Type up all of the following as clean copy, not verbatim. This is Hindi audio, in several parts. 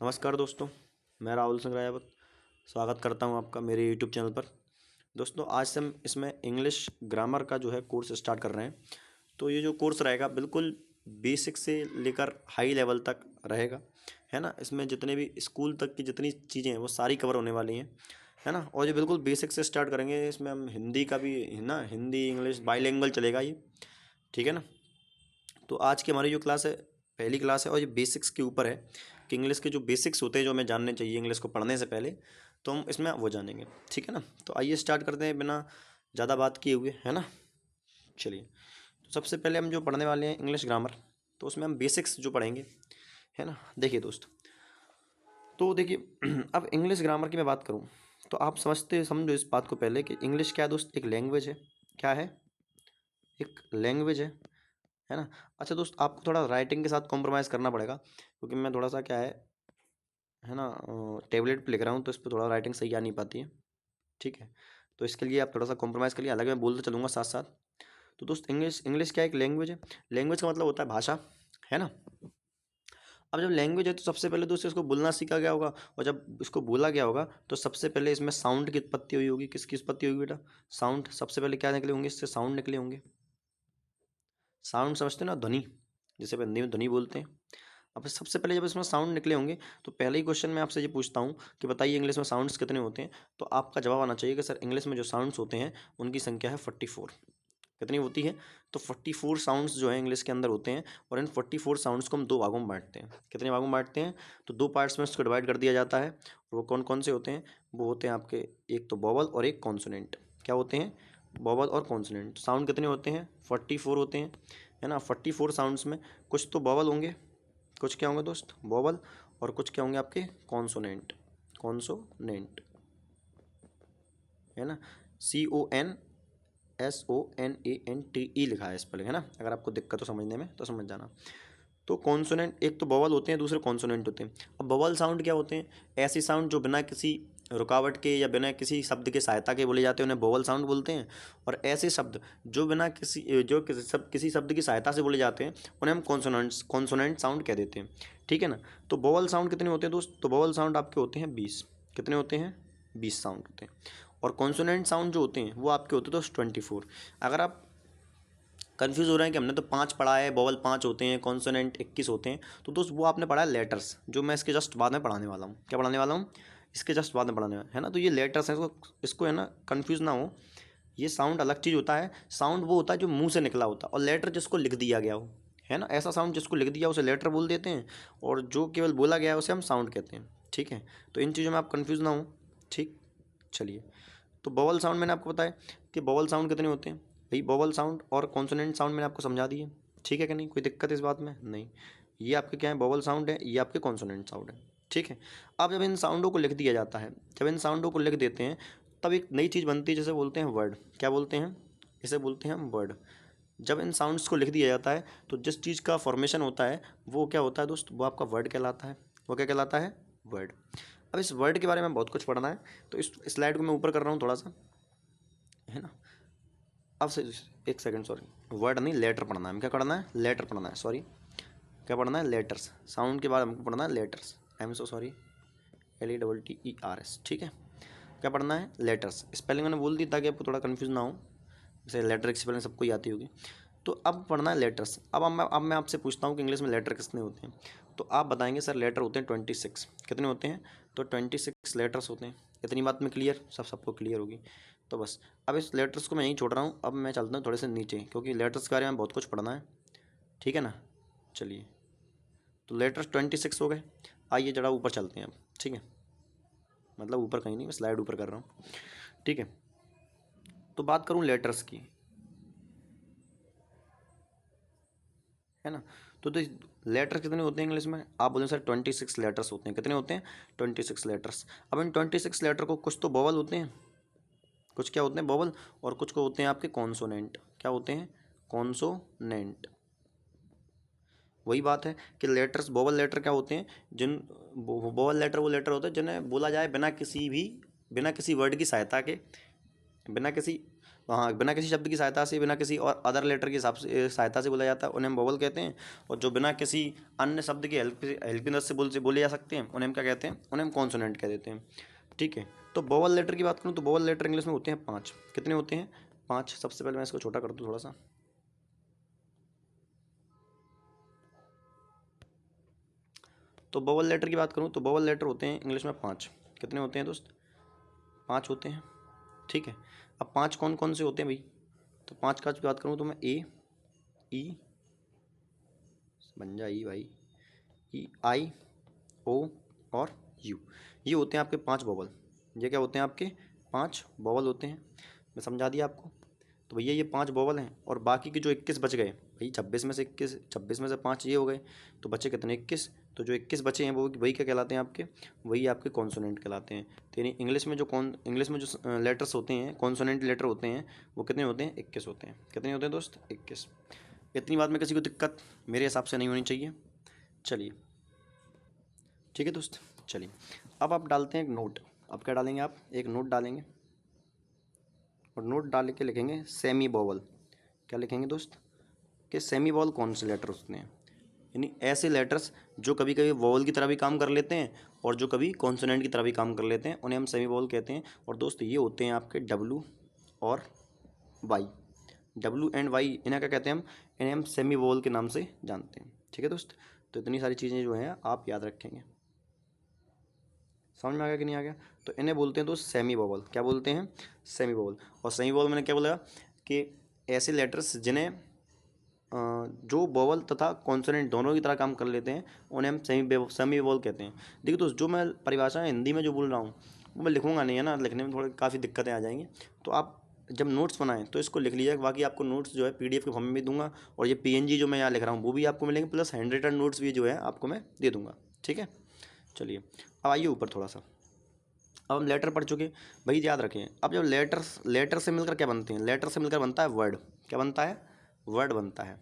नमस्कार दोस्तों, मैं राहुल सिंह रायावत स्वागत करता हूं आपका मेरे यूट्यूब चैनल पर। दोस्तों, आज से हम इसमें इंग्लिश ग्रामर का जो है कोर्स स्टार्ट कर रहे हैं। तो ये जो कोर्स रहेगा बिल्कुल बेसिक से लेकर हाई लेवल तक रहेगा, है ना। इसमें जितने भी स्कूल तक की जितनी चीज़ें हैं वो सारी कवर होने वाली हैं, है ना। और ये बिल्कुल बेसिक से स्टार्ट करेंगे। इसमें हम हिंदी का भी है ना, हिंदी इंग्लिश बाईलिंगुअल चलेगा ये, ठीक है ना। तो आज की हमारी जो क्लास है पहली क्लास है और ये बेसिक्स के ऊपर है कि इंग्लिश के जो बेसिक्स होते हैं जो हमें जानने चाहिए इंग्लिश को पढ़ने से पहले, तो हम इसमें वो जानेंगे, ठीक है ना। तो आइए स्टार्ट करते हैं बिना ज़्यादा बात किए हुए, है ना। चलिए, तो सबसे पहले हम जो पढ़ने वाले हैं इंग्लिश ग्रामर, तो उसमें हम बेसिक्स जो पढ़ेंगे, है ना। देखिए दोस्त, तो देखिए अब इंग्लिश ग्रामर की मैं बात करूँ तो आप समझो इस बात को पहले कि इंग्लिश क्या है दोस्त, एक लैंग्वेज है। क्या है? एक लैंग्वेज है ना। अच्छा दोस्त, आपको थोड़ा राइटिंग के साथ कॉम्प्रोमाइज़ करना पड़ेगा क्योंकि मैं थोड़ा सा क्या है ना, टैबलेट पे लिख रहा हूँ तो इस पर थोड़ा राइटिंग सही आ नहीं पाती है, ठीक है। तो इसके लिए आप थोड़ा सा कॉम्प्रोमाइज़ करिए, हालांकि मैं बोलते चलूँगा साथ साथ। तो दोस्त, इंग्लिश इंग्लिश क्या है, एक लैंग्वेज है। लैंग्वेज का मतलब होता है भाषा, है ना। अब जब लैंग्वेज है तो सबसे पहले दोस्त इसको बोलना सीखा गया होगा, और जब इसको बोला गया होगा तो सबसे पहले इसमें साउंड की उत्पत्ति हुई होगी। किसकी उत्पत्ति होगी बेटा? साउंड। सबसे पहले क्या निकले होंगे इससे? साउंड निकले होंगे। साउंड समझते हो ना, ध्वनि, जिसे अपन हिंदी में ध्वनि बोलते हैं। अब सबसे पहले जब इसमें साउंड निकले होंगे तो पहले ही क्वेश्चन मैं आपसे ये पूछता हूँ कि बताइए इंग्लिश में साउंड्स कितने होते हैं। तो आपका जवाब आना चाहिए कि सर इंग्लिश में जो साउंड्स होते हैं उनकी संख्या है 44। कितनी होती है? तो 44 साउंड्स जो है इंग्लिश के अंदर होते हैं, और इन 44 साउंड्स को हम दो भागों में बांटते हैं। कितने भागों में बांटते हैं? तो दो पार्ट्स में इसको डिवाइड कर दिया जाता है। और वो कौन कौन से होते हैं? वो होते हैं आपके, एक तो वोवल और एक कॉन्सोनेंट। क्या होते हैं? वोवल और कॉन्सोनेंट। साउंड कितने होते हैं? 44 होते हैं, है ना। 44 साउंड्स में कुछ तो वोवल होंगे, कुछ क्या होंगे दोस्त? वोवल, और कुछ क्या होंगे आपके? कॉन्सोनेंट। कॉन्सोनेंट, है ना। CONSONANTE लिखा है इस पर, है ना। अगर आपको दिक्कत हो समझने में तो समझ जाना। तो कॉन्सोनेंट, एक तो वोवल होते हैं, दूसरे कॉन्सोनेंट होते हैं। अब वोवल साउंड क्या होते हैं? ऐसे साउंड जो बिना किसी रुकावट के या बिना किसी शब्द के सहायता के बोले जाते हैं उन्हें वोवल साउंड बोलते हैं। और ऐसे शब्द जो बिना किसी शब्द की सहायता से बोले जाते हैं उन्हें हम कॉन्सोनेंट साउंड कह देते हैं, ठीक है ना। तो वोवल साउंड कितने होते हैं दोस्त? तो वोवल साउंड आपके होते हैं 20। कितने होते हैं? 20 साउंड होते हैं। और कॉन्सोनेंट साउंड जो होते हैं वो आपके होते हैं दोस्त 24। अगर आप कन्फ्यूज़ हो रहे हैं कि हमने तो 5 पढ़ा है, वोवल 5 होते हैं, कॉन्सोनेंट 21 होते हैं, तो दोस्त वो आपने पढ़ा है लेटर्स, जो मैं इसके जस्ट बाद में पढ़ाने वाला हूँ। क्या पढ़ाने वाला हूँ? इसके जस्ट बाद में पढ़ाने वाला, है ना। तो ये लेटर्स हैं, इसको इसको है ना कन्फ्यूज़ ना हो। ये साउंड अलग चीज़ होता है। साउंड वो होता है जो मुंह से निकला होता है, और लेटर जिसको लिख दिया गया हो, है ना। ऐसा साउंड जिसको लिख दिया उसे लेटर बोल देते हैं, और जो केवल बोला गया है उसे हम साउंड कहते हैं, ठीक है। तो इन चीज़ों में आप कन्फ्यूज़ ना हो, ठीक। चलिए, तो वोवल साउंड मैंने आपको बताया कि वोवल साउंड कितने होते हैं भाई। वोवल साउंड और कॉन्सोनेंट साउंड मैंने आपको समझा दिए, ठीक है कि नहीं? कोई दिक्कत इस बात में नहीं। ये आपके क्या है? वोवल साउंड है, ये आपके कॉन्सोनेंट साउंड है, ठीक है। अब जब इन साउंडों को लिख दिया जाता है, जब इन साउंडों को लिख देते हैं तब एक नई चीज़ बनती है जिसे बोलते हैं वर्ड। क्या बोलते हैं? इसे बोलते हैं हम वर्ड। जब इन साउंड्स को लिख दिया जाता है तो जिस चीज़ का फॉर्मेशन होता है वो क्या होता है दोस्त? वो आपका वर्ड कहलाता है। वो क्या कहलाता है? वर्ड। अब इस वर्ड के बारे में बहुत कुछ पढ़ना है, तो इस स्लाइड को मैं ऊपर कर रहा हूँ थोड़ा सा, है ना। अब से एक सेकंड, सॉरी, वर्ड नहीं लेटर पढ़ना है। हम क्या पढ़ना है? लेटर पढ़ना है, सॉरी। क्या पढ़ना है? लेटर्स। साउंड के बाद हमको पढ़ना है letters. I am so sorry, LETTERS, ठीक है। क्या पढ़ना है? लेटर्स। स्पेलिंग मैंने बोल दी ताकि आपको थोड़ा कन्फ्यूज ना हो, जैसे लेटर की स्पेलिंग सबको ही आती होगी। तो अब पढ़ना है लेटर्स। अब मैं आपसे पूछता हूँ कि इंग्लिश में लेटर कितने होते हैं। तो आप बताएंगे सर लेटर होते हैं 26। कितने होते हैं? तो 26 लेटर्स होते हैं। इतनी बात में क्लियर? सबको क्लियर होगी। तो बस अब इस लेटर्स को मैं यहीं छोड़ रहा हूँ। अब मैं चलता हूँ थोड़े से नीचे, क्योंकि लेटर्स के बारे में बहुत कुछ पढ़ना है, ठीक है ना। चलिए, तो लेटर्स 26 हो गए। आइए जरा ऊपर चलते हैं अब, ठीक है। मतलब ऊपर कहीं नहीं, मैं स्लाइड ऊपर कर रहा हूँ, ठीक है। तो बात करूँ लेटर्स की, है ना। तो लेटर्स कितने होते हैं इंग्लिश में? आप बोलें सर 26 लेटर्स होते हैं। कितने होते हैं? 26 लेटर्स। अब इन 26 लेटर को कुछ तो वोवल होते हैं, कुछ क्या होते हैं? वोवल, और कुछ को होते हैं आपके कॉन्सोनेंट। क्या होते हैं? कॉन्सोनेंट। वही बात है कि लेटर्स, वोवल लेटर क्या होते हैं? जिन वोवल लेटर वो लेटर होते हैं जिन्हें बोला जाए बिना किसी वर्ड की सहायता के, बिना किसी हाँ, बिना किसी शब्द की सहायता से, बिना किसी और अदर लेटर की हिसाब से सहायता से बोला जाता है, उन्हें हम वोवल कहते हैं। और जो बिना किसी अन्य शब्द की हेल्प की मदद से बोले जा सकते हैं, उन्हें हम क्या कहते हैं, उन्हें हम कॉन्सोनेंट कह देते हैं। ठीक है, तो वोवल लेटर की बात करूँ तो वोवल लेटर इंग्लिश में होते हैं 5। कितने होते हैं? 5। सबसे पहले मैं इसको छोटा कर दूँ थोड़ा सा। तो वोवल लेटर की बात करूँ तो वोवल लेटर होते हैं इंग्लिश में 5। कितने होते हैं दोस्त? 5 होते हैं। ठीक है, अब 5 कौन कौन से होते हैं भाई? तो 5 का बात करूँ तो मैं ए, ई, बन जा ई भाई, ई, आई, ओ और यू, ये होते हैं आपके 5 वोवल। ये क्या होते हैं? आपके 5 वोवल होते हैं। मैं समझा दिया आपको। तो भैया ये 5 वोवल हैं और बाकी के जो 21 बच गए भाई, 26 में से 21, 26 में से 5 ये हो गए, तो बचे कितने? 21। तो जो 21 बचे हैं वो वही क्या कहलाते हैं आपके? वही आपके कॉन्सोनेंट कहलाते हैं। तो यानी इंग्लिश में जो लेटर्स होते हैं, कॉन्सोनेंट लेटर होते हैं, वो कितने होते हैं? 21 होते हैं। कितने होते हैं दोस्त? 21। इतनी बात में किसी को दिक्कत मेरे हिसाब से नहीं होनी चाहिए। चलिए, ठीक है दोस्त। चलिए, अब आप डालते हैं एक नोट। अब क्या डालेंगे आप? एक नोट डालेंगे और नोट डाल के लिखेंगे सेमी वोवल। क्या लिखेंगे दोस्त? कि सेमी वोवल कौन से लेटर होते हैं, यानी ऐसे लेटर्स जो कभी कभी वोवल की तरह भी काम कर लेते हैं और जो कभी कॉन्सोनेंट की तरह भी काम कर लेते हैं, उन्हें हम सेमी वोवल कहते हैं। और दोस्त ये होते हैं आपके डब्लू और वाई। डब्लू एंड वाई, इन्हें क्या कहते हैं? इन्हें हम सेमी वोवल के नाम से जानते हैं। ठीक है दोस्त, तो इतनी सारी चीज़ें जो हैं आप याद रखेंगे। समझ में आ गया कि नहीं आ गया? तो इन्हें बोलते हैं दोस्त सेमी वोवल। क्या बोलते हैं? Semi vowel. और सेमी वोवल मैंने क्या बोला कि ऐसे लेटर्स जिन्हें जो वोवल तथा कॉन्सोनेंट दोनों की तरह काम कर लेते हैं, उन्हें हम सेमी वोवल कहते हैं। देखिए दोस्त, जो मैं परिभाषा हिंदी में जो बोल रहा हूँ वो मैं लिखूंगा नहीं, है ना, लिखने में थोड़ी काफ़ी दिक्कतें आ जाएंगी। तो आप जब नोट्स बनाएं तो इसको लिख लीजिएगा। बाकी आपको नोट्स जो है पीडीएफ के फॉर्म में भी दूंगा, और ये पीएनजी जो मैं यहाँ लिख रहा हूँ वो भी आपको मिलेंगे, प्लस हैंड रिटन नोट्स भी जो है आपको मैं दे दूँगा। ठीक है, चलिए अब आइए ऊपर थोड़ा सा। अब हम लेटर पढ़ चुके भाई, याद रखें। अब जब लेटर से मिलकर क्या बनते हैं? लेटर से मिलकर बनता है वर्ड। क्या बनता है? वर्ड बनता है।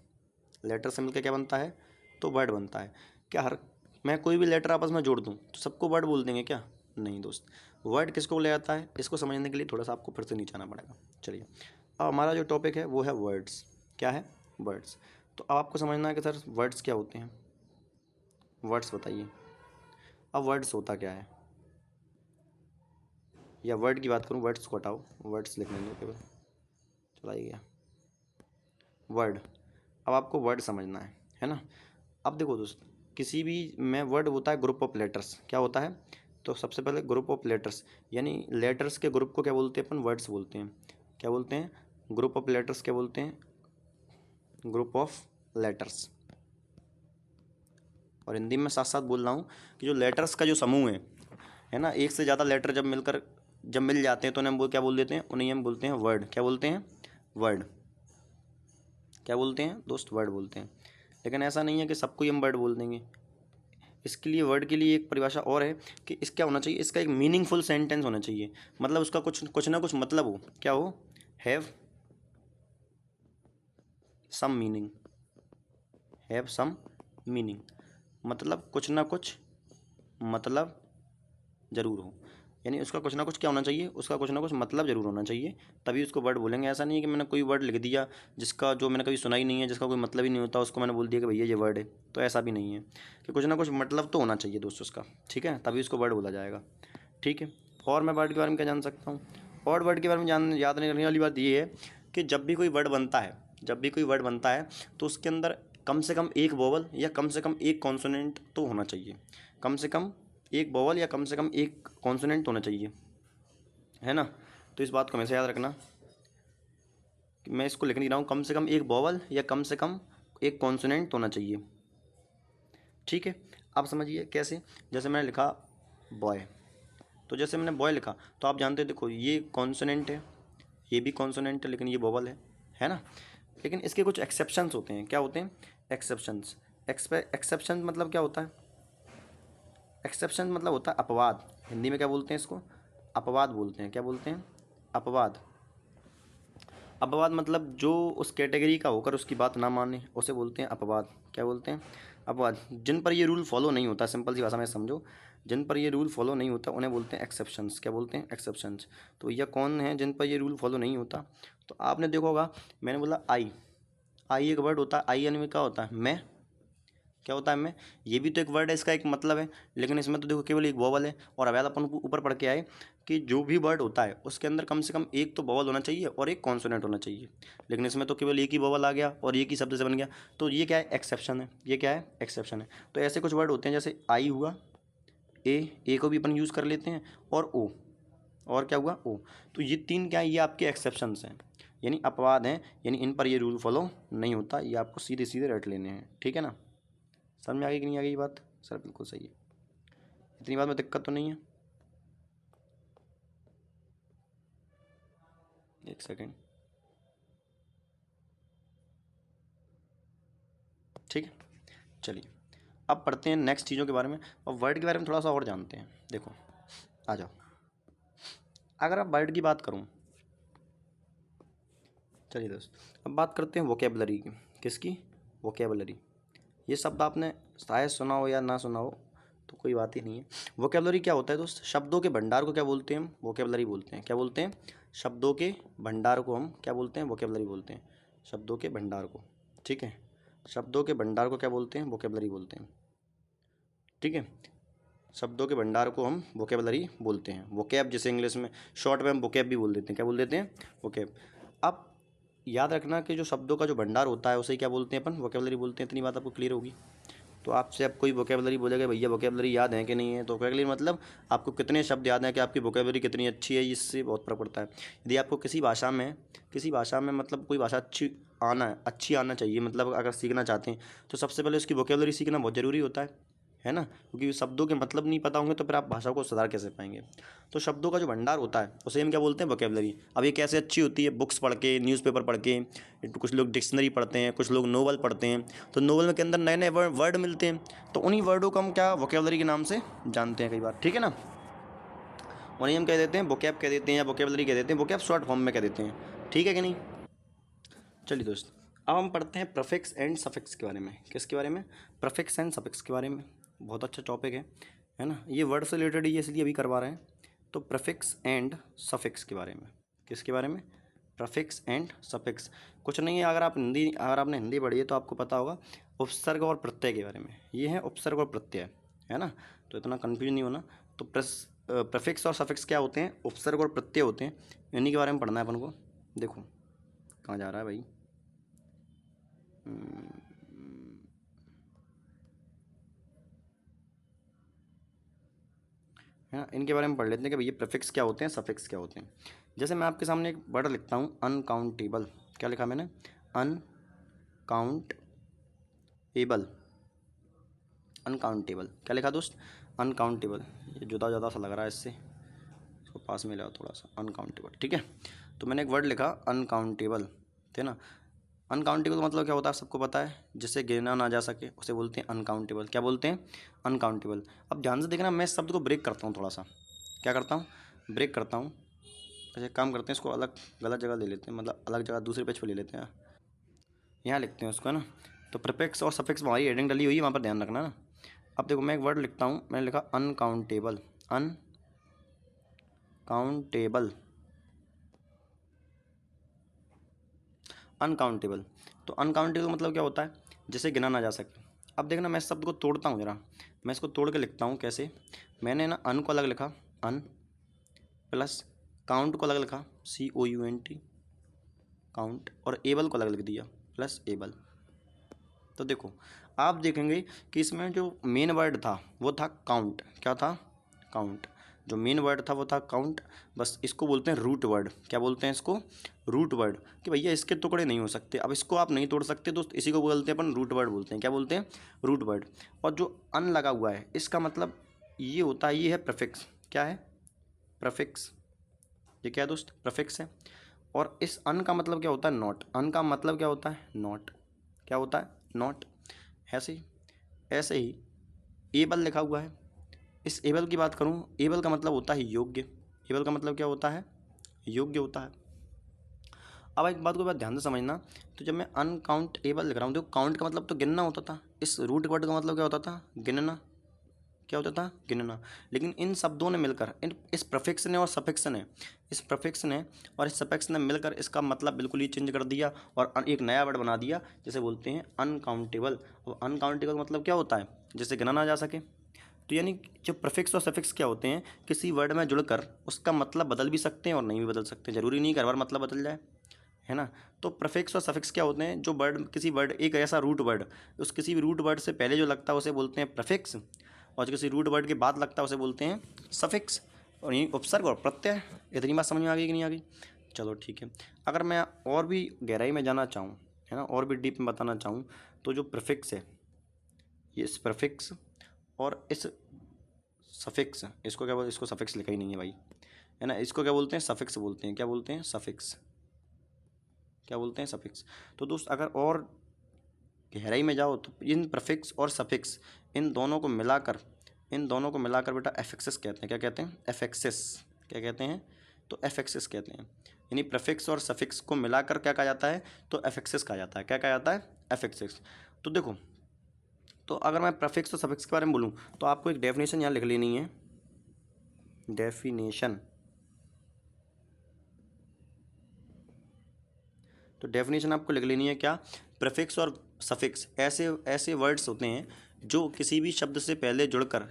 लेटर से मिलकर क्या बनता है? तो वर्ड बनता है। क्या मैं कोई भी लेटर आपस में जोड़ दूँ तो सबको वर्ड बोल देंगे क्या? नहीं दोस्त, वर्ड किसको बोला जाता है? इसको समझने के लिए थोड़ा सा आपको फिर से नीचे आना पड़ेगा। चलिए, अब हमारा जो टॉपिक है वो है वर्ड्स। क्या है? वर्ड्स। तो अब आपको समझना है कि सर वर्ड्स क्या होते हैं। वर्ड्स बताइए। अब वर्ड्स होता क्या है, या वर्ड की बात करूँ, वर्ड्स को हटाओ, वर्ड्स लिख लेंगे केवल, चलाइए गया वर्ड। अब आपको वर्ड समझना है ना। अब देखो दोस्त, किसी भी में वर्ड होता है ग्रुप ऑफ लेटर्स। क्या होता है? तो सबसे पहले ग्रुप ऑफ लेटर्स, यानी लेटर्स के ग्रुप को क्या बोलते हैं? अपन वर्ड्स बोलते हैं। क्या बोलते हैं? ग्रुप ऑफ लेटर्स क्या बोलते हैं? Group of letters. और हिंदी में साथ साथ बोल रहा हूँ कि जो लेटर्स का जो समूह है ना, एक से ज़्यादा लेटर जब मिल जाते हैं तो उन्हें हम क्या बोल देते हैं? उन्हें हम बोलते हैं वर्ड। क्या बोलते हैं? वर्ड। क्या बोलते हैं दोस्त? वर्ड बोलते हैं। लेकिन ऐसा नहीं है कि सबको ही हम वर्ड बोल देंगे। इसके लिए वर्ड के लिए एक परिभाषा और है कि इसका होना चाहिए, इसका एक मीनिंगफुल सेंटेंस होना चाहिए। मतलब उसका कुछ ना कुछ मतलब हो। क्या हो? Have some meaning. Have some meaning मतलब कुछ ना कुछ मतलब ज़रूर हो। यानी उसका कुछ ना कुछ क्या होना चाहिए? उसका कुछ ना कुछ मतलब ज़रूर होना चाहिए, तभी उसको वर्ड बोलेंगे। ऐसा नहीं है कि मैंने कोई वर्ड लिख दिया जिसका जो मैंने कभी सुना ही नहीं है, जिसका कोई मतलब ही नहीं होता, उसको मैंने बोल दिया कि भैया ये वर्ड है। तो ऐसा भी नहीं है, कि कुछ ना कुछ मतलब तो होना चाहिए दोस्तों उसका। ठीक है, तभी उसको वर्ड बोला जाएगा। ठीक है, और मैं वर्ड के बारे में क्या जान सकता हूँ? और वर्ड के बारे में याद नहीं रखने वाली बात ये है कि जब भी कोई वर्ड बनता है, तो उसके अंदर कम से कम एक वोवल या कम से कम एक कॉन्सोनेंट तो होना चाहिए। कम से कम एक वोवल या कम से कम एक कॉन्सोनेंट होना चाहिए, है ना। तो इस बात को हमेशा याद रखना कि मैं इसको लिख नहीं रहा हूँ, कम से कम एक वोवल या कम से कम एक कॉन्सोनेंट होना चाहिए। ठीक है, आप समझिए कैसे। जैसे मैंने लिखा बॉय, तो जैसे मैंने बॉय लिखा तो आप जानते हो, देखो ये कॉन्सोनेंट है, ये भी कॉन्सोनेंट है, लेकिन ये वोवल है ना। लेकिन इसके कुछ एक्सेप्शंस होते हैं। क्या होते हैं? एक्सेप्शंस। एक्सेप्शन मतलब क्या होता है? एक्सेप्शन मतलब होता है अपवाद। हिंदी में क्या बोलते हैं इसको? अपवाद बोलते हैं। क्या बोलते हैं? अपवाद। अपवाद मतलब जो उस कैटेगरी का होकर उसकी बात ना माने, उसे बोलते हैं अपवाद। क्या बोलते हैं? अपवाद, जिन पर ये रूल फॉलो नहीं होता, सिंपल सी भाषा में समझो, जिन पर ये रूल फॉलो नहीं होता उन्हें बोलते हैं एक्सेप्शंस। क्या बोलते हैं? एक्सेप्शंस। तो यह कौन है जिन पर ये रूल फॉलो नहीं होता? तो आपने देखा होगा, मैंने बोला आई, आई एक वर्ड होता है, आई यानी क्या होता है? मैं। क्या होता है? मैं। ये भी तो एक वर्ड है, इसका एक मतलब है, लेकिन इसमें तो देखो केवल एक वोवल है। और अवैध अपन को ऊपर पढ़ के आए कि जो भी वर्ड होता है उसके अंदर कम से कम एक तो वोवल होना चाहिए और एक कॉन्सोनेंट होना चाहिए, लेकिन इसमें तो केवल एक ही वोवल आ गया और एक ही शब्द से बन गया। तो ये क्या है? एक्सेप्शन है। ये क्या है? एक्सेप्शन है। तो ऐसे कुछ वर्ड होते हैं, जैसे आई हुआ, ए को भी अपन यूज़ कर लेते हैं, और ओ, और क्या हुआ? ओ। तो ये तीन क्या है? ये आपके एक्सेप्शंस हैं, यानी अपवाद हैं, यानी इन पर ये रूल फॉलो नहीं होता। ये आपको सीधे सीधे रट लेने हैं, ठीक है ना? समझ में आ गई कि नहीं आ गई बात? सर बिल्कुल सही है, इतनी बात में दिक्कत तो नहीं है? एक सेकेंड, ठीक है। चलिए अब पढ़ते हैं नेक्स्ट चीज़ों के बारे में, और वर्ड के बारे में थोड़ा सा और जानते हैं। देखो, आ जाओ। अगर आप वर्ड की बात करूँ, चलिए दोस्त, अब बात करते हैं वोकेबलरी की। किसकी? वोकेबलरी। ये शब्द आपने शायद सुना हो या ना सुना हो, तो कोई बात ही नहीं है। वोकेबलरी क्या होता है दोस्त? शब्दों के भंडार को क्या बोलते हैं हम? वोकेबलरी बोलते हैं। क्या बोलते हैं? शब्दों के भंडार को हम क्या बोलते हैं? वोकेबलरी बोलते हैं। शब्दों के भंडार को, ठीक है। शब्दों के भंडार को क्या बोलते हैं? वोकेबलरी बोलते हैं, ठीक है। शब्दों के भंडार को हम वोकेबलरी बोलते हैं। वोकैब जैसे इंग्लिश में शॉर्ट में हम वोकैब भी बोल देते हैं। क्या बोल देते हैं? वोकैब। अब याद रखना कि जो शब्दों का जो भंडार होता है उसे क्या बोलते हैं अपन? वोकेबलरी बोलते हैं। इतनी बात आपको क्लियर होगी। तो आपसे अब कोई वोकेबलरी बोलेगा भैया वोकेबलरी याद है कि नहीं है, तो वोकेबलरी मतलब आपको कितने शब्द याद हैं, कि आपकी वोकेबलरी कितनी अच्छी है, इससे बहुत फर्क पड़ता है। यदि आपको किसी भाषा में मतलब कोई भाषा अच्छी आना चाहिए, मतलब अगर सीखना चाहते हैं तो सबसे पहले उसकी वोकेबलरी सीखना बहुत ज़रूरी होता है ना? क्योंकि शब्दों के मतलब नहीं पता होंगे तो फिर आप भाषा को सुधार कैसे पाएंगे? तो शब्दों का जो भंडार होता है उसे हम क्या बोलते हैं? वोकेबलरी। अब ये कैसे अच्छी होती है? बुक्स पढ़ के, न्यूज़पेपर पढ़ के, कुछ लोग डिक्शनरी पढ़ते हैं, कुछ लोग नोवेल पढ़ते हैं, तो नोवेल के अंदर नए नए वर्ड मिलते हैं, तो उन्हीं वर्डों को हम क्या वोकेबलरी के नाम से जानते हैं कई बार, ठीक है ना? उन्हें हम कह देते हैं वोकैब कह देते हैं, या वोकेबलरी कह देते हैं। वोकैब शॉर्ट फॉर्म में कह देते हैं, ठीक है कि नहीं? चलिए दोस्त, अब हम पढ़ते हैं प्रीफिक्स एंड सफिक्स के बारे में। किसके बारे में? प्रीफिक्स एंड सफिक्स के बारे में। बहुत अच्छा टॉपिक है ना? ये वर्ड से रिलेटेड ही है, इसलिए अभी करवा रहे हैं। तो प्रीफिक्स एंड सफिक्स के बारे में। किसके बारे में? Prefix and suffix. कुछ नहीं है, अगर आपने हिंदी पढ़ी है तो आपको पता होगा उपसर्ग और प्रत्यय के बारे में। ये है उपसर्ग और प्रत्यय, है ना? तो इतना कन्फ्यूज नहीं होना। तो प्रीफिक्स और सफिक्स क्या होते हैं? उपसर्ग और प्रत्यय होते हैं, इन्हीं के बारे में पढ़ना है अपन को। देखो कहाँ जा रहा है भाई, है ना? इनके बारे में पढ़ लेते हैं कि भैया प्रीफिक्स क्या होते हैं, सफिक्स क्या होते हैं। जैसे मैं आपके सामने एक वर्ड लिखता हूँ अनकाउंटेबल। क्या लिखा मैंने? अनकाउंटेबल। अनकाउंटेबल क्या लिखा दोस्त? अनकाउंटेबल। ये जुदा जुदा सा लग रहा है, इससे इसको पास में लाओ थोड़ा सा। अनकाउंटेबल, ठीक है। तो मैंने एक वर्ड लिखा अनकाउंटेबल, ठीक है ना? अनकाउंटेबल मतलब क्या होता है? सबको पता है, जिसे गिना ना जा सके उसे बोलते हैं अनकाउंटेबल। क्या बोलते हैं? अनकाउंटेबल। अब ध्यान से देखना, मैं इस शब्द को ब्रेक करता हूँ थोड़ा सा। क्या करता हूँ? ब्रेक करता हूँ। अच्छा काम करते हैं, इसको अलग गलत जगह ले लेते हैं, मतलब अलग जगह दूसरे पेज पर ले लेते हैं, यहाँ लिखते हैं उसको, है ना? तो प्रीफिक्स और सफिक्स हमारी हेडिंग डली हुई है, वहाँ पर ध्यान रखना ना। अब देखो मैं एक वर्ड लिखता हूँ, मैंने लिखा अनकाउंटेबल। अनकाउंटेबल। अनकाउंटेबल। तो अनकाउंटेबल मतलब क्या होता है? जिसे गिना ना जा सके। अब देखना मैं इस शब्द को तोड़ता हूँ जरा, मैं इसको तोड़ के लिखता हूँ। कैसे? मैंने ना अन को अलग लिखा, अन, प्लस काउंट को अलग लिखा, COUNT, काउंट, और एबल को अलग लिख दिया, प्लस एबल। तो देखो आप देखेंगे कि इसमें जो मेन वर्ड था वो था काउंट। क्या था? काउंट। जो मेन वर्ड था वो था काउंट। बस इसको बोलते हैं रूट वर्ड। क्या बोलते हैं इसको? Root word. कि भैया इसके टुकड़े नहीं हो सकते, अब इसको आप नहीं तोड़ सकते दोस्त, इसी को बोलते हैं अपन रूट वर्ड बोलते हैं। क्या बोलते हैं? Root word. और जो अन लगा हुआ है इसका मतलब ये होता है, ये है प्रीफिक्स। क्या है? प्रीफिक्स। ये क्या है दोस्त? प्रीफिक्स है। और इस अन का मतलब क्या होता है? नॉट। अन का मतलब क्या होता है? नॉट। क्या होता है? नॉट। ऐसे ही एबल लिखा हुआ है। इस एबल की बात करूं, एबल का मतलब होता है योग्य। एबल का मतलब क्या होता है? योग्य होता है। अब एक बात को बात ध्यान से समझना, तो जब मैं अनकाउंटेबल लिख रहा हूँ, देखो काउंट का मतलब तो गिनना होता था, इस रूट वर्ड का मतलब क्या होता था, गिनना। क्या होता था, गिनना। लेकिन इन शब्दों ने मिलकर, इन इस प्रफिक्स ने और सफिक्स ने, इस प्रफिक्स ने और इस सफिक्स ने मिलकर इसका मतलब बिल्कुल ही चेंज कर दिया और एक नया वर्ड बना दिया, जिसे बोलते हैं अनकाउंटेबल। और अनकाउंटेबल मतलब क्या होता है, जिसे गिना ना जा सके। तो यानी जो प्रफिक्स और सफिक्स क्या होते हैं, किसी वर्ड में जुड़कर उसका मतलब बदल भी सकते हैं और नहीं भी बदल सकते, जरूरी नहीं कि हर बार मतलब बदल जाए, है ना। तो प्रफिक्स और सफिक्स क्या होते हैं, जो वर्ड, किसी वर्ड, एक ऐसा रूट वर्ड, उस किसी भी रूट वर्ड से पहले जो लगता है उसे बोलते हैं प्रफिक्स, और जो किसी रूट वर्ड के बाद लगता है उसे बोलते हैं सफिक्स। और यही उपसर्ग और प्रत्यय। इतनी बात समझ में आ गई कि नहीं आ गई? चलो ठीक है। अगर मैं और भी गहराई में जाना चाहूँ, है ना, और भी डीप में बताना चाहूँ, तो जो प्रफिक्स है, ये इस प्रफिक्स और इस सफिक्स, इसको क्या बोलते हैं, इसको सफिक्स लिखा ही नहीं है भाई, है ना, इसको क्या बोलते हैं, सफिक्स बोलते हैं। क्या बोलते हैं, सफिक्स। क्या बोलते हैं, सफिक्स। तो दोस्त अगर और गहराई में जाओ तो इन प्रफिक्स और सफिक्स, इन दोनों को मिलाकर, इन दोनों को मिलाकर बेटा एफेक्सिस कहते हैं। क्या कहते हैं, एफेक्सिस। क्या कहते हैं, तो एफेक्सिस कहते हैं। यानी प्रफिक्स और सफिक्स को मिलाकर क्या कहा जाता है, तो एफेक्सिस कहा जाता है। क्या कहा जाता है, एफेक्सिस। तो देखो, तो अगर मैं प्रफिक्स और सफिक्स के बारे में बोलूँ तो आपको एक डेफिनेशन यहाँ लिख लेनी है, डेफिनेशन। तो डेफिनेशन आपको लिख लेनी है क्या, प्रीफिक्स और सफिक्स ऐसे ऐसे वर्ड्स होते हैं जो किसी भी शब्द से पहले जुड़कर,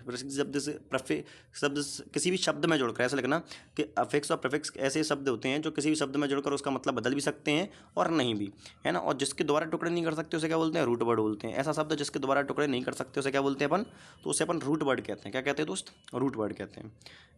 शब्द से किसी भी शब्द में जुड़कर, ऐसा लिखना कि अफिक्स और प्रीफिक्स ऐसे शब्द होते हैं जो किसी भी शब्द में जुड़कर उसका मतलब बदल भी सकते हैं और नहीं भी, है ना। और जिसके द्वारा टुकड़े नहीं कर सकते उसे क्या बोलते हैं, रूट वर्ड बोलते हैं। ऐसा शब्द जिसके द्वारा टुकड़े नहीं कर सकते उसे क्या बोलते हैं अपन, तो उसे अपन रूट वर्ड कहते हैं। क्या कहते हैं दोस्त, रूट वर्ड कहते हैं।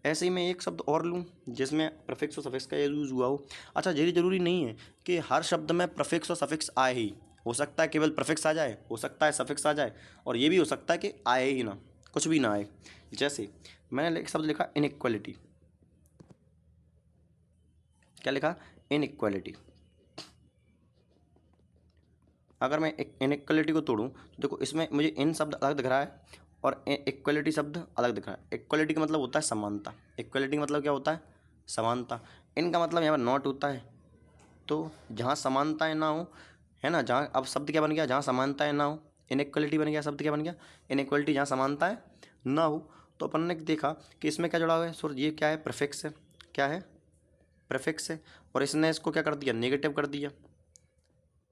ऐसे ही मैं एक शब्द और लूँ जिसमें प्रीफिक्स और सफिक्स का यूज़ हुआ हो। अच्छा, ये जरूरी नहीं है कि हर शब्द में प्रीफिक्स और सफिक्स आए ही, हो सकता है केवल प्रीफिक्स आ जाए, हो सकता है सफिक्स आ जाए, और ये भी हो सकता है कि आए ही ना, कुछ भी ना आए। जैसे मैंने एक शब्द लिखा इनइक्वालिटी। क्या लिखा, इनइक्वालिटी। अगर मैं इनइक्वालिटी को तोड़ूं तो देखो इसमें मुझे इन शब्द अलग दिख रहा है और इक्वालिटी शब्द अलग दिख रहा है। इक्वालिटी का मतलब होता है समानता, इक्वालिटी का मतलब क्या होता है, समानता। इनका मतलब यहाँ पर नॉट होता है। तो जहाँ समानताएं ना हो, है ना, जहाँ, अब शब्द क्या बन गया, जहाँ समानताएं ना हो, इनइक्वालिटी बन गया, शब्द क्या बन गया, इनइक्वालिटी, जहाँ समानताएं ना हो। तो अपन ने देखा कि इसमें क्या जुड़ा हुआ है, सो ये क्या है, प्रीफिक्स है। क्या है, प्रीफिक्स है। और इसने इसको क्या कर दिया, नेगेटिव कर दिया।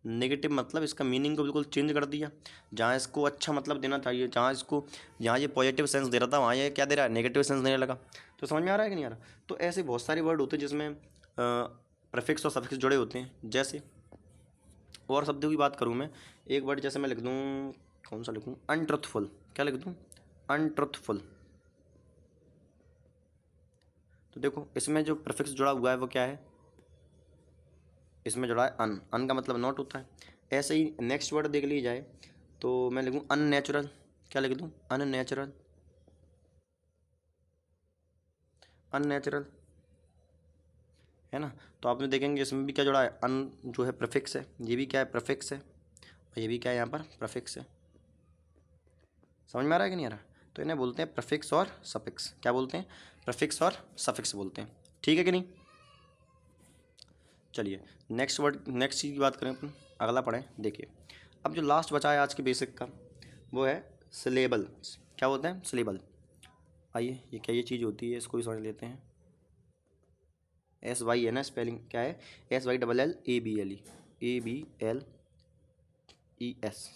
नेगेटिव मतलब इसका मीनिंग को बिल्कुल चेंज कर दिया। जहाँ इसको अच्छा मतलब देना चाहिए, जहाँ इसको, जहाँ ये पॉजिटिव सेंस दे रहा था, वहाँ ये क्या दे रहा है, नेगेटिव सेंस देने लगा। तो समझ में आ रहा है कि नहीं आ रहा? तो ऐसे बहुत सारे वर्ड होते हैं जिसमें प्रीफिक्स और सफिक्स जुड़े होते हैं। जैसे और शब्दों की बात करूँ मैं, एक वर्ड जैसे मैं लिख दूँ, कौन सा लिखूँ, अनट्रुथफुल। क्या लिख दूँ, अनट्रुथफुल। तो देखो इसमें जो प्रीफिक्स जुड़ा हुआ है वो क्या है, इसमें जुड़ा है अन। अन का मतलब नॉट होता है। ऐसे ही नेक्स्ट वर्ड देख ली जाए तो मैं लिखूँ अननेचुरल। क्या लिख दूँ, अननेचुरल। अननेचुरल, है ना। तो आपने देखेंगे इसमें भी क्या जुड़ा है, अन जो है प्रीफिक्स है, ये भी क्या है, प्रीफिक्स है, और ये भी क्या है यहाँ पर, प्रीफिक्स है। समझ में आ रहा है कि नहीं आ रहा? तो इन्हें बोलते हैं प्रीफिक्स और सफिक्स। क्या बोलते हैं, प्रीफिक्स और सफिक्स बोलते हैं। ठीक है कि नहीं? चलिए नेक्स्ट वर्ड, नेक्स्ट चीज़ की बात करें अपन, अगला पढ़ें। देखिए अब जो लास्ट बचा है आज के बेसिक का, वो है सिलेबल्स। क्या बोलते हैं, सिलेबल। आइए ये क्या, ये चीज़ होती है, इसको भी समझ लेते हैं। SY है ना स्पेलिंग, क्या है, SYLLABLES,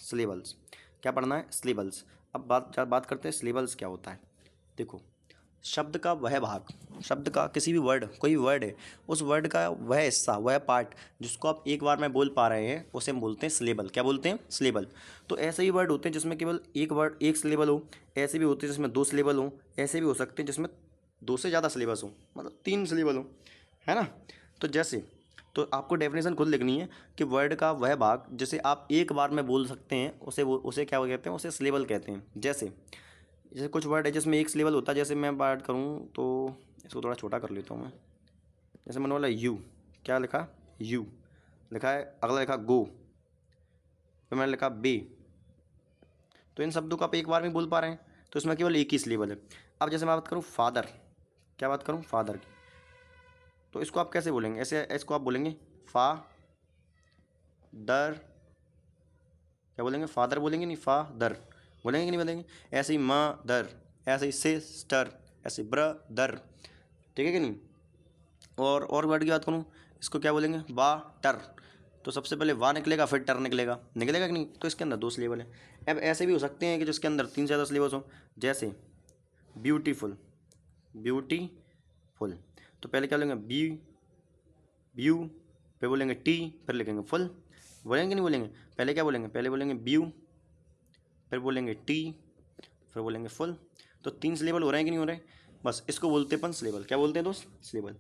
सिलेबल्स। क्या पढ़ना है, सिलेबल्स। अब बात करते हैं सिलेबल्स क्या होता है। देखो शब्द का वह भाग, शब्द का किसी भी वर्ड, कोई भी वर्ड है, उस वर्ड का वह हिस्सा, वह पार्ट जिसको आप एक बार में बोल पा रहे हैं उसे हम बोलते हैं सिलेबल। क्या बोलते हैं, सिलेबल। तो ऐसे ही वर्ड होते हैं जिसमें केवल एक वर्ड, एक सिलेबल हो, ऐसे भी होते हैं जिसमें दो सिलेबल हो, ऐसे भी हो सकते हैं जिसमें दो से ज़्यादा सिलेबस हो, मतलब तीन सिलेबल हो, है ना। तो जैसे, तो आपको डेफिनेशन खुद लिखनी है कि वर्ड का वह भाग जिसे आप एक बार में बोल सकते हैं उसे क्या कहते हैं, उसे सिलेबल कहते हैं। जैसे कुछ वर्ड है जिसमें एक सिलेबल होता है, जैसे मैं बात करूँ तो इसको थोड़ा छोटा कर लेता हूँ मैं। जैसे मैंने बोला यू, क्या लिखा, यू लिखा है, अगला लिखा गो, फिर मैंने लिखा बे। तो इन शब्दों को आप एक बार में बोल पा रहे हैं, तो इसमें केवल एक ही सिलेबल है। अब जैसे मैं बात करूँ फादर, क्या बात करूँ, फादर की, तो इसको आप कैसे बोलेंगे, ऐसे इसको आप बोलेंगे डर, क्या बोलेंगे, फादर बोलेंगे नहीं, फादर बोलेंगे कि नहीं बोलेंगे। ऐसे ही मदर, ऐसे ही सिस्टर, ऐसे ब्रदर, ठीक है कि नहीं। और वर्ड की बात करूँ, इसको क्या बोलेंगे, वाटर। तो सबसे पहले वा निकलेगा, फिर टर निकलेगा, निकलेगा कि नहीं। तो इसके अंदर 2 सिलेबल है। अब ऐसे भी हो सकते हैं कि जिसके अंदर 3 से ज़्यादा सिलेबस हो, जैसे ब्यूटीफुल, ब्यूटीफुल। तो पहले क्या बोलेंगे, ब्यू, फिर बोलेंगे टी, फिर लिखेंगे फुल। बोलेंगे कि नहीं बोलेंगे। पहले क्या बोलेंगे, पहले बोलेंगे ब्यू, फिर बोलेंगे टी, फिर बोलेंगे फुल। तो 3 सिलेबल हो रहे हैं कि नहीं हो रहे। बस इसको बोलते हैं अपन सिलेबल। क्या बोलते हैं दोस्त, सिलेबल।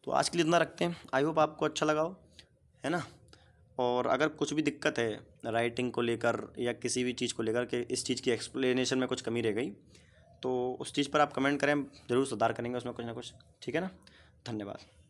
तो आज के लिए इतना रखते हैं। आई होप आपको अच्छा लगा हो, है ना। और अगर कुछ भी दिक्कत है राइटिंग को लेकर या किसी भी चीज़ को लेकर कि इस चीज़ की एक्सप्लेनेशन में कुछ कमी रह गई, तो उस चीज़ पर आप कमेंट करें, ज़रूर सुधार करेंगे उसमें कुछ ना कुछ। ठीक है ना। धन्यवाद।